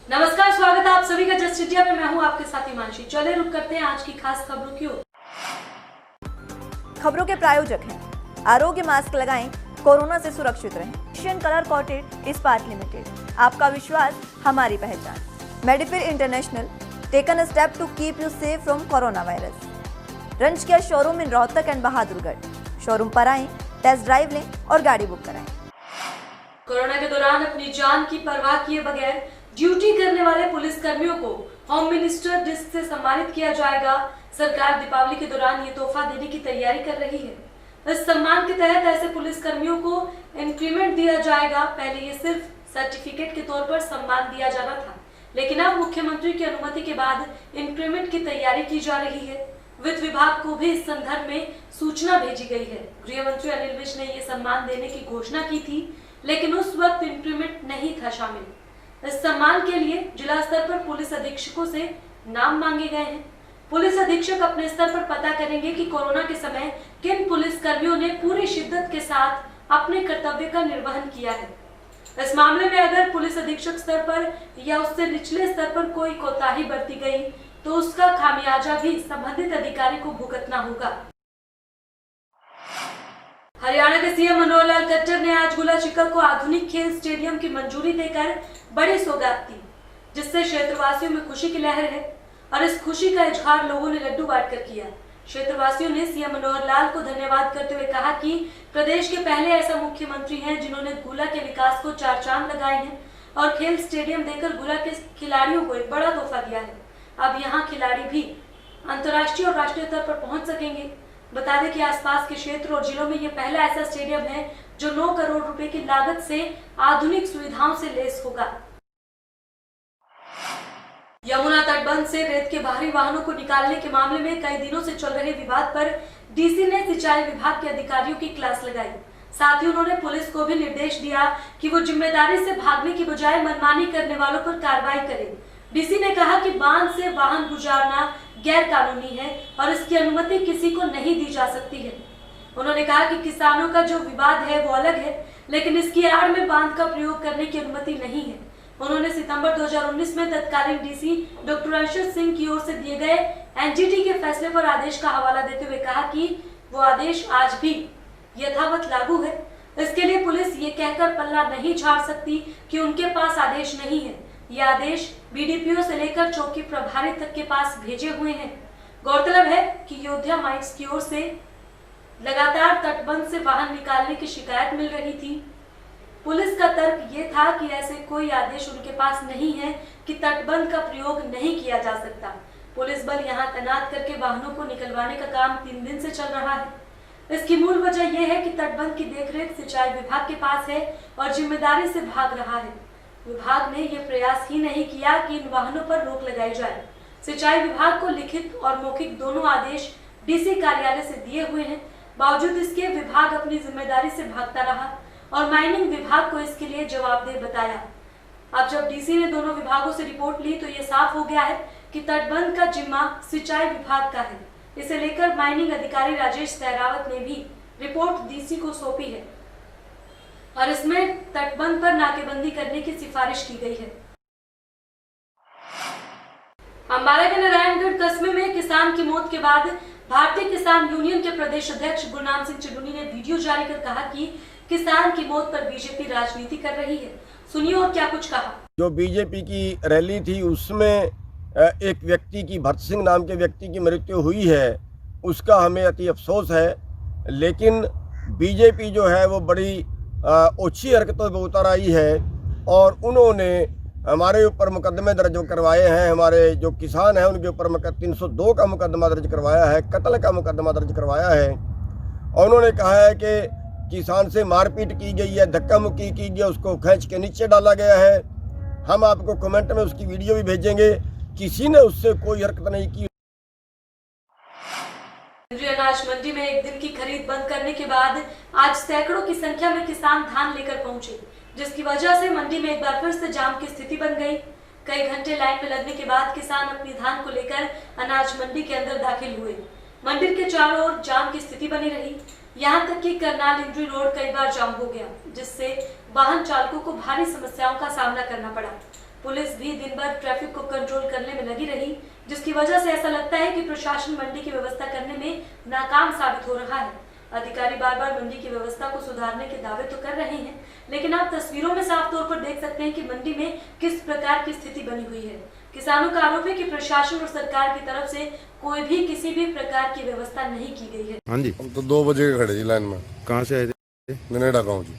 नमस्कार, स्वागत है आप सभी का जस्ट इंडिया में। मैं हूं आपके साथ हिमांशी। चले रुक करते हैं आज की खास खबरों की ओर। खबरों के प्रायोजक हैं आरोग्य मास्क लगाएं, कोरोना से सुरक्षित रहें। Asian colour coated Ispat limited, आपका विश्वास हमारी पहचान। मेडिफिर international, taken a step to keep you safe from corona virus. रंच किया showroom in Rohtak and Bahadurgarh. Showroom पर आएं, टेस्ट ड्राइव लें और गाड़ी बुक कराएं। कोरोना के दौरान अपनी जान की परवाह किए बगैर ड्यूटी करने वाले पुलिस कर्मियों को होम मिनिस्टर डिस्क से सम्मानित किया जाएगा। सरकार दीपावली के दौरान ये तोहफा देने की तैयारी कर रही है। इस सम्मान के तहत ऐसे पुलिस कर्मियों को इंक्रीमेंट दिया जाएगा। पहले ये सिर्फ सर्टिफिकेट के तौर पर सम्मान दिया जाना था, लेकिन अब मुख्यमंत्री की अनुमति के बाद इंक्रीमेंट की तैयारी की जा रही है। वित्त विभाग को भी इस संदर्भ में सूचना भेजी गई है। गृह मंत्री अनिल विज ने ये सम्मान देने की घोषणा की थी, लेकिन उस वक्त इंक्रीमेंट नहीं था शामिल। इस सम्मान के लिए जिला स्तर पर पुलिस अधीक्षकों से नाम मांगे गए हैं। पुलिस अधीक्षक अपने स्तर पर पता करेंगे कि कोरोना के समय किन पुलिस कर्मियों ने पूरी शिद्दत के साथ अपने कर्तव्य का निर्वहन किया है। इस मामले में अगर पुलिस अधीक्षक स्तर पर या उससे निचले स्तर पर कोई कोताही बरती गई तो उसका खामियाजा भी संबंधित अधिकारी को भुगतना होगा। हरियाणा के सीएम मनोहर लाल खट्टर ने आज गुलाचिक्का को आधुनिक खेल स्टेडियम की मंजूरी देकर बड़ी सौगात दी, जिससे क्षेत्रवासियों में खुशी की लहर है और इस खुशी का इजहार लोगों ने लड्डू बांटकर किया। क्षेत्रवासियों ने सीएम मनोहर लाल को धन्यवाद करते हुए कहा कि प्रदेश के पहले ऐसा मुख्यमंत्री हैं जिन्होंने गुला के विकास को चार चांद लगाए हैं और खेल स्टेडियम देकर गुला के खिलाड़ियों को एक बड़ा तोहफा दिया है। अब यहाँ खिलाड़ी भी अंतर्राष्ट्रीय और राष्ट्रीय स्तर पर पहुंच सकेंगे। बता दें कि आसपास के क्षेत्र और जिलों में ये पहला ऐसा स्टेडियम है जो 9 करोड़ रुपए की लागत से आधुनिक सुविधाओं से लैस होगा। यमुना तटबंध से रेत के भारी वाहनों को निकालने के मामले में कई दिनों से चल रहे विवाद पर डीसी ने सिंचाई विभाग के अधिकारियों की क्लास लगाई। साथ ही उन्होंने पुलिस को भी निर्देश दिया कि वो जिम्मेदारी से भागने की बजाय मनमानी करने वालों पर कार्रवाई करे। डीसी ने कहा कि बांध से वाहन गुजारना गैर कानूनी है और इसकी अनुमति किसी को नहीं दी जा सकती है। उन्होंने कहा कि किसानों का जो विवाद है वो अलग है, लेकिन इसकी आड़ में बांध का प्रयोग करने की अनुमति नहीं है। उन्होंने सितंबर 2019 में तत्कालीन डीसी डॉक्टर अंशुल सिंह की ओर से दिए गए एनजीटी के फैसले पर आदेश का हवाला देते हुए कहा कि वो आदेश आज भी यथावत लागू है। इसके लिए पुलिस ये कहकर पल्ला नहीं झाड़ सकती कि उनके पास आदेश नहीं है। ये आदेश बीडीपीओ से लेकर चौकी प्रभारी तक के पास भेजे हुए हैं। गौरतलब है कि योद्धा माइंस की ओर से लगातार तटबंध से वाहन निकालने की शिकायत मिल रही थी। पुलिस का तर्क ये था कि ऐसे कोई आदेश उनके पास नहीं है कि तटबंध का प्रयोग नहीं किया जा सकता। पुलिस बल यहाँ तैनात करके वाहनों को निकलवाने का काम 3 दिन से चल रहा है। इसकी मूल वजह यह है कि तटबंध की देखरेख सिंचाई विभाग के पास है और जिम्मेदारी से भाग रहा है। विभाग ने यह प्रयास ही नहीं किया कि इन वाहनों पर रोक लगाई जाए। सिंचाई विभाग को लिखित और मौखिक दोनों आदेश डीसी कार्यालय से दिए हुए हैं। बावजूद इसके विभाग अपनी जिम्मेदारी से भागता रहा और माइनिंग विभाग को इसके लिए जवाबदेह बताया। अब जब डीसी ने दोनों विभागों से रिपोर्ट ली तो ये साफ हो गया है कि तटबंध का जिम्मा सिंचाई विभाग का है। इसे लेकर माइनिंग अधिकारी राजेश सहरावत ने भी रिपोर्ट डीसी को सौंपी है और इसमें तटबंध पर नाकेबंदी करने की सिफारिश की गई है। अंबाला के नारायणगढ़ कस्बे में किसान की मौत के बाद भारतीय किसान यूनियन के प्रदेश अध्यक्ष गुरनाम सिंह चुन्नी ने वीडियो जारी कर कहा कि किसान की मौत पर बीजेपी राजनीति कर रही है। सुनिए और क्या कुछ कहा। जो बीजेपी की रैली थी उसमें एक व्यक्ति की, भरत सिंह नाम के व्यक्ति की मृत्यु हुई है, उसका हमें अति अफसोस है। लेकिन बीजेपी जो है वो बड़ी ओछी हरकतों पर उतर आई है और उन्होंने हमारे ऊपर मुकदमे दर्ज करवाए हैं। हमारे जो किसान हैं उनके ऊपर 302 का मुकदमा दर्ज करवाया है, कत्ल का मुकदमा दर्ज करवाया है। और उन्होंने कहा है कि किसान से मारपीट की गई है, धक्का मुक्की की गई, उसको खींच के नीचे डाला गया है। हम आपको कमेंट में उसकी वीडियो भी भेजेंगे। किसी ने उससे कोई हरकत नहीं की। केंद्रीय अनाज मंडी में एक दिन की खरीद बंद करने के बाद आज सैकड़ों की संख्या में किसान धान लेकर पहुंचे, जिसकी वजह से मंडी में एक बार फिर से जाम की स्थिति बन गई। कई घंटे लाइन में लगने के बाद किसान अपनी धान को लेकर अनाज मंडी के अंदर दाखिल हुए। मंदिर के चारों ओर जाम की स्थिति बनी रही। यहाँ तक कि करनाल इंद्री रोड कई बार जाम हो गया, जिससे वाहन चालकों को भारी समस्याओं का सामना करना पड़ा। पुलिस भी दिन भर ट्रैफिक को कंट्रोल करने में लगी रही, जिसकी वजह से ऐसा लगता है कि प्रशासन मंडी की व्यवस्था करने में नाकाम साबित हो रहा है। अधिकारी बार बार मंडी की व्यवस्था को सुधारने के दावे तो कर रहे हैं, लेकिन आप तस्वीरों में साफ तौर पर देख सकते हैं कि मंडी में किस प्रकार की स्थिति बनी हुई है। किसानों का आरोप है कि प्रशासन और सरकार की तरफ से कोई भी किसी भी प्रकार की व्यवस्था नहीं की गई है। हाँ जी, हम तो 2 बजे खड़े जी लाइन में। कहाँ से आए थे? ननेड़ा गाँव जी।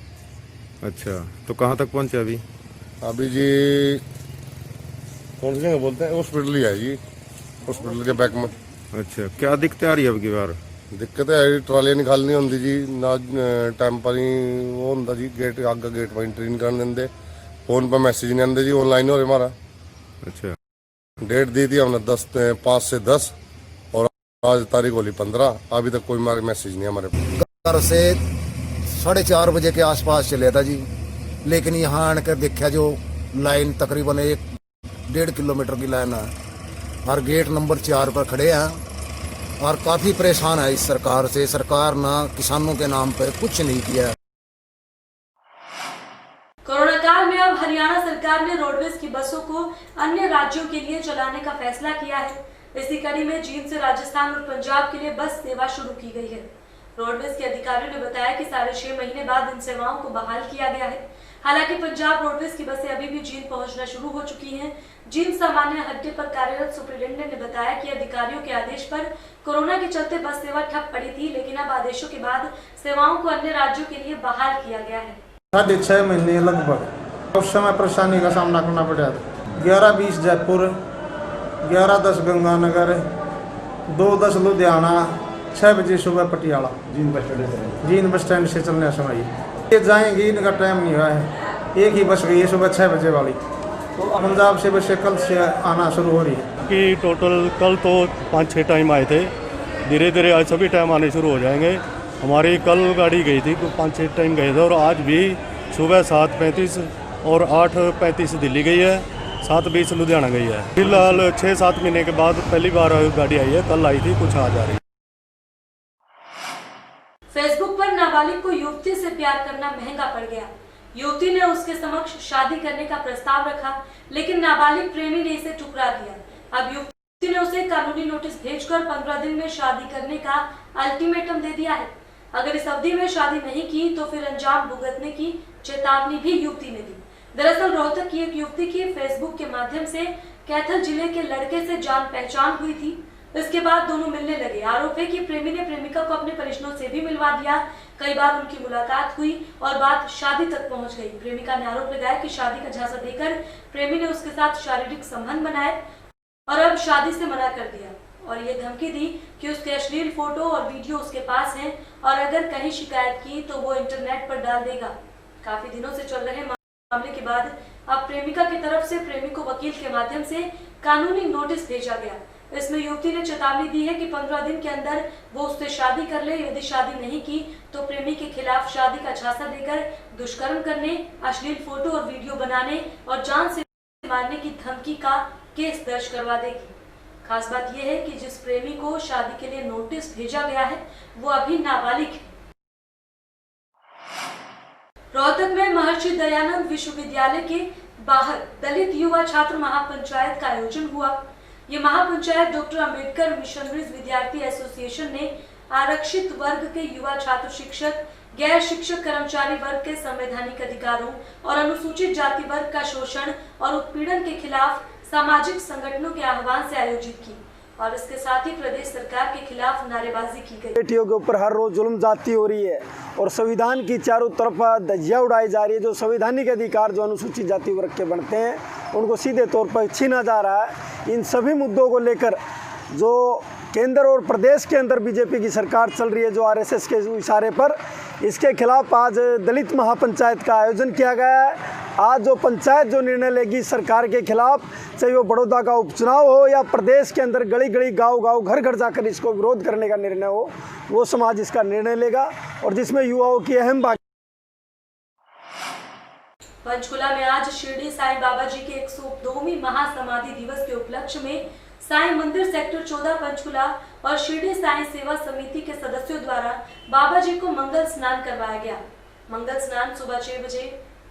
अच्छा, तो कहाँ तक पहुँचे अभी? अभी जी कौन सी जगह बोलते हैं, हॉस्पिटल ही है जी, हॉस्पिटल के बैक में। अच्छा, क्या दिक्कतें आ रही है अब की बार? दिक्कत है ट्रालियां निकालनी होंगी जी, ना टाइम पर ही वो होंगे जी, गेट आगे गेट पर एंट्री नहीं करने देंगे, फोन पर मैसेज नहीं आते जी, ऑनलाइन हो रहे हमारा। अच्छा, डेट दी थी हमने 5 से 10 और आज तारीख होली 15, अभी तक कोई हमारे मैसेज नहीं हमारे पास। घर से 4:30 बजे के आसपास चले था जी, लेकिन यहाँ आकर देखा जो लाइन तकरीबन 1-1.5 किलोमीटर की लाइन है और गेट नंबर 4 पर खड़े हैं और काफी परेशान है इस सरकार से। सरकार ना किसानों के नाम पे कुछ नहीं किया। कोरोना काल में अब हरियाणा सरकार ने रोडवेज की बसों को अन्य राज्यों के लिए चलाने का फैसला किया है। इसी कड़ी में जींद से राजस्थान और पंजाब के लिए बस सेवा शुरू की गई है। रोडवेज के अधिकारियों ने बताया कि 6.5 महीने बाद इन सेवाओं को बहाल किया गया है। हालांकि पंजाब रोडवेज की बसें अभी भी जींद पहुंचना शुरू हो चुकी हैं। जींद सामान्य अड्डे पर कार्यरत सुपरिटेंडेंट ने बताया कि अधिकारियों के आदेश पर कोरोना के चलते बस सेवा ठप पड़ी थी, लेकिन अब आदेशों के बाद सेवाओं को अन्य राज्यों के लिए बहाल किया गया है। 6.5 महीने लगभग उस समय परेशानी का सामना करना पड़ा था। 11:20 जयपुर, 11:10 गंगानगर, 2:10 लुधियाना, 6 बजे सुबह पटियाला जींद बस स्टैंड से चलने समय ये जाएंगी, इनका टाइम नहीं हुआ है। एक ही बस गई है सुबह 6 बजे वाली, तो पंजाब से बसें कल से आना शुरू हो रही है। कि टोटल कल तो 5-6 टाइम आए थे, धीरे धीरे आज सभी टाइम आने शुरू हो जाएंगे। हमारी कल गाड़ी गई थी, 5-6 टाइम गए थे और आज भी सुबह 7:35 और 8:35 दिल्ली गई है, 7:20 लुधियाना गई है। फिलहाल 6-7 महीने के बाद पहली बार गाड़ी आई है, कल आई थी, कुछ आज आ रही है। फेसबुक पर नाबालिग को युवती से प्यार करना महंगा पड़ गया। युवती ने उसके समक्ष शादी करने का प्रस्ताव रखा, लेकिन नाबालिग प्रेमी ने इसे ठुकरा दिया। अब युवती ने उसे कानूनी नोटिस भेजकर 15 दिन में शादी करने का अल्टीमेटम दे दिया है। अगर इस अवधि में शादी नहीं की तो फिर अंजाम भुगतने की चेतावनी भी युवती ने दी। दरअसल रोहतक की एक युवती की फेसबुक के माध्यम से कैथल जिले के लड़के से जान पहचान हुई थी। इसके बाद दोनों मिलने लगे। आरोप है कि प्रेमी ने प्रेमिका को अपने परिजनों से भी मिलवा दिया। कई बार उनकी मुलाकात हुई और बात शादी तक पहुंच गई। प्रेमिका ने आरोप लगाया कि शादी का झांसा देकर प्रेमी ने उसके साथ शारीरिक संबंध बनाए और अब शादी से मना कर दिया और ये धमकी दी कि उसके अश्लील फोटो और वीडियो उसके पास हैं और अगर कहीं शिकायत की तो वो इंटरनेट पर डाल देगा। काफी दिनों से चल रहे मामले के बाद अब प्रेमिका की तरफ से प्रेमी को वकील के माध्यम से कानूनी नोटिस भेजा गया। इसमें युवती ने चेतावनी दी है कि 15 दिन के अंदर वो उससे शादी कर ले। यदि शादी नहीं की तो प्रेमी के खिलाफ शादी का झांसा देकर दुष्कर्म करने, अश्लील फोटो और वीडियो बनाने और जान से मारने की धमकी का केस दर्ज करवा देगी। खास बात यह है कि जिस प्रेमी को शादी के लिए नोटिस भेजा गया है वो अभी नाबालिग है। रोहतक में महर्षि दयानंद विश्वविद्यालय के बाहर दलित युवा छात्र महापंचायत का आयोजन हुआ। ये महापंचायत डॉक्टर अंबेडकर मिशनरीज विद्यार्थी एसोसिएशन ने आरक्षित वर्ग के युवा छात्र, शिक्षक, गैर शिक्षक कर्मचारी वर्ग के संवैधानिक अधिकारों और अनुसूचित जाति वर्ग का शोषण और उत्पीड़न के खिलाफ सामाजिक संगठनों के आह्वान से आयोजित की और इसके साथ ही प्रदेश सरकार के खिलाफ नारेबाजी की गई। बेटियों के ऊपर हर रोज जुल्म जाती हो रही है और संविधान की चारों तरफ धज्जियां उड़ाई जा रही है। जो संवैधानिक अधिकार जो अनुसूचित जाति वर्ग के बनते हैं उनको सीधे तौर पर छीना जा रहा है। इन सभी मुद्दों को लेकर जो केंद्र और प्रदेश के अंदर बीजेपी की सरकार चल रही है, जो आरएसएस के इशारे पर, इसके खिलाफ आज दलित महापंचायत का आयोजन किया गया है। आज जो पंचायत जो निर्णय लेगी सरकार के खिलाफ, चाहे वो बड़ौदा का उपचुनाव हो या प्रदेश के अंदर गली गली गांव-गांव घर-घर जाकर इसको विरोध करने का निर्णय हो, वो समाज इसका निर्णय लेगा और जिसमें युवाओं की अहम भागीदारी। पंचकुला में आज शिरडी साईं बाबा जी के 102वीं महासमाधि दिवस के उपलक्ष्य में साईं मंदिर सेक्टर 14 पंचकुला और शिरडी साईं सेवा समिति के सदस्यों द्वारा बाबा जी को मंगल स्नान करवाया गया। मंगल स्नान सुबह 6 बजे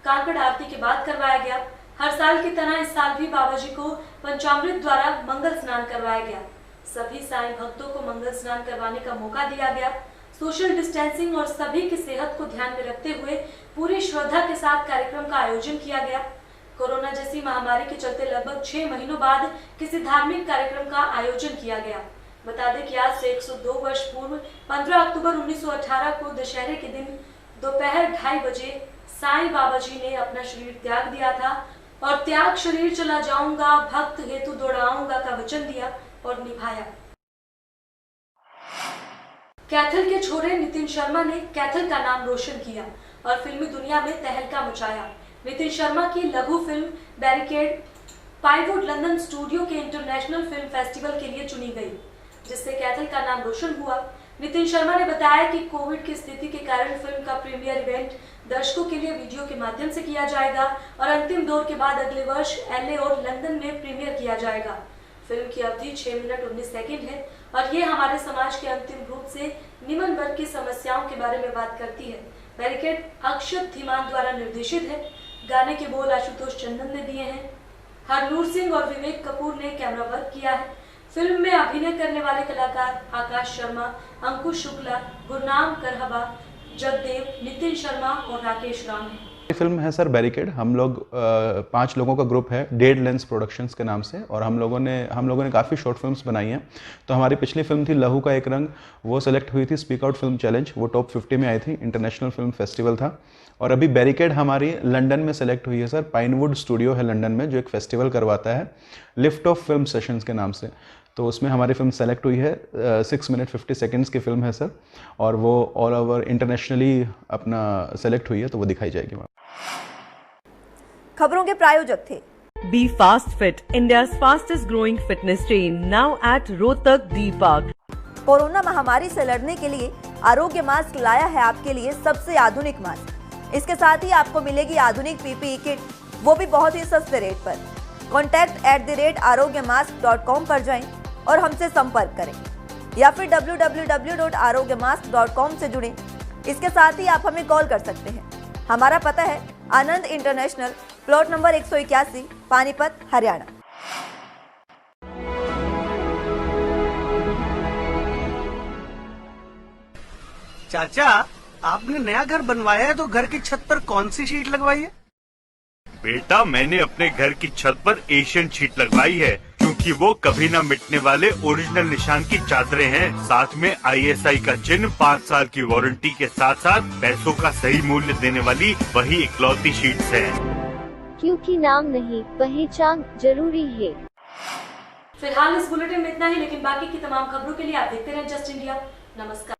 काकड़ आरती के बाद करवाया गया। हर साल की तरह इस साल भी बाबा जी को पंचामृत द्वारा मंगल स्नान करवाया गया। सभी साईं भक्तों को मंगल स्नान करवाने का मौका दिया गया। सोशल डिस्टेंसिंग और सभी की सेहत को ध्यान में रखते हुए पूरी श्रद्धा के साथ कार्यक्रम का आयोजन किया गया। कोरोना जैसी महामारी के चलते लगभग 6 महीनों बाद किसी धार्मिक कार्यक्रम का आयोजन किया गया। बता दें कि आज से 102 वर्ष पूर्व 15 अक्टूबर 1918 को दशहरे के दिन दोपहर 2:30 बजे साईं बाबा जी ने अपना शरीर त्याग दिया था और त्याग शरीर चला जाऊंगा, भक्त हेतु दौड़ाऊंगा का वचन दिया और निभाया। कैथल के छोरे नितिन शर्मा ने कैथल का नाम रोशन किया और फिल्मी दुनिया में तहलका मचाया। नितिन शर्मा की लघु फिल्म बैरिकेड पाइवुड लंदन स्टूडियो के इंटरनेशनल फिल्म फेस्टिवल के लिए चुनी गई, जिससे कैथल का नाम रोशन हुआ। नितिन शर्मा ने बताया कि कोविड की स्थिति के कारण फिल्म का प्रीमियर इवेंट दर्शकों के लिए वीडियो के माध्यम से किया जाएगा और अंतिम दौर के बाद अगले वर्ष LA और लंदन में प्रीमियर किया जाएगा। फिल्म की अवधि 6 मिनट 19 सेकंड है और ये हमारे समाज के अंतिम रूप से निम्न वर्ग की समस्याओं के बारे में बात करती है। बैरिकेड अक्षत धीमान द्वारा निर्देशित है। गाने के बोल आशुतोष चंदन ने दिए हैं। हरनूर सिंह और विवेक कपूर ने कैमरा वर्क किया है। फिल्म में अभिनय करने वाले कलाकार आकाश शर्मा, अंकुश शुक्ला, गुरनाम करहबा, जगदेव, नितिन शर्मा और राकेश राम हैं। फिल्म है सर बैरिकेड। हम लोग 5 लोगों का ग्रुप है डेड लेंस प्रोडक्शंस के नाम से, और हम लोगों ने काफ़ी शॉर्ट फिल्म्स बनाई हैं। तो हमारी पिछली फिल्म थी लहू का एक रंग, वो सेलेक्ट हुई थी स्पीक आउट फिल्म चैलेंज, वो टॉप 50 में आई थी, इंटरनेशनल फिल्म फेस्टिवल था। और अभी बैरिकेड हमारी लंदन में सेलेक्ट हुई है सर, पाइनवुड स्टूडियो है लंदन में जो एक फेस्टिवल करवाता है लिफ्ट ऑफ फिल्म सेशंस के नाम से। तो उसमें हमारी फिल्म सेलेक्ट हुई है। 6 मिनट 50 सेकेंड्स की फिल्म है सर, और वो ऑल ओवर इंटरनेशनली अपना सेलेक्ट हुई है, तो वो दिखाई जाएगी वहाँ। खबरों के प्रायोजक थे Be Fast Fit, India's fastest growing fitness chain, now at Rohtak D Park. Corona महामारी से लड़ने के लिए आरोग्य मास्क लाया है आपके लिए सबसे आधुनिक मास्क। इसके साथ ही आपको मिलेगी आधुनिक PPE किट, वो भी बहुत ही सस्ते रेट पर। contact@arogyamask.com पर जाएं और हमसे संपर्क करें या फिर www.arogyamask.com से जुड़ें। इसके साथ ही आप हमें कॉल कर सकते हैं। हमारा पता है Anand international, plot number 181, Panipat, Haryana. चाचा, आपने नया घर बनवाया है तो घर की छत पर कौन सी शीट लगवाई है? बेटा, मैंने अपने घर की छत पर एशियन शीट लगवाई है, क्योंकि वो कभी न मिटने वाले ओरिजिनल निशान की चादरें हैं। साथ में ISI का चिन्ह, 5 साल की वारंटी के साथ साथ पैसों का सही मूल्य देने वाली वही इकलौती शीट्स हैं। क्योंकि नाम नहीं, पहचान जरूरी है। फिलहाल इस बुलेटिन में इतना ही, लेकिन बाकी की तमाम खबरों के लिए आप देखते रहें जस्ट इंडिया। नमस्कार।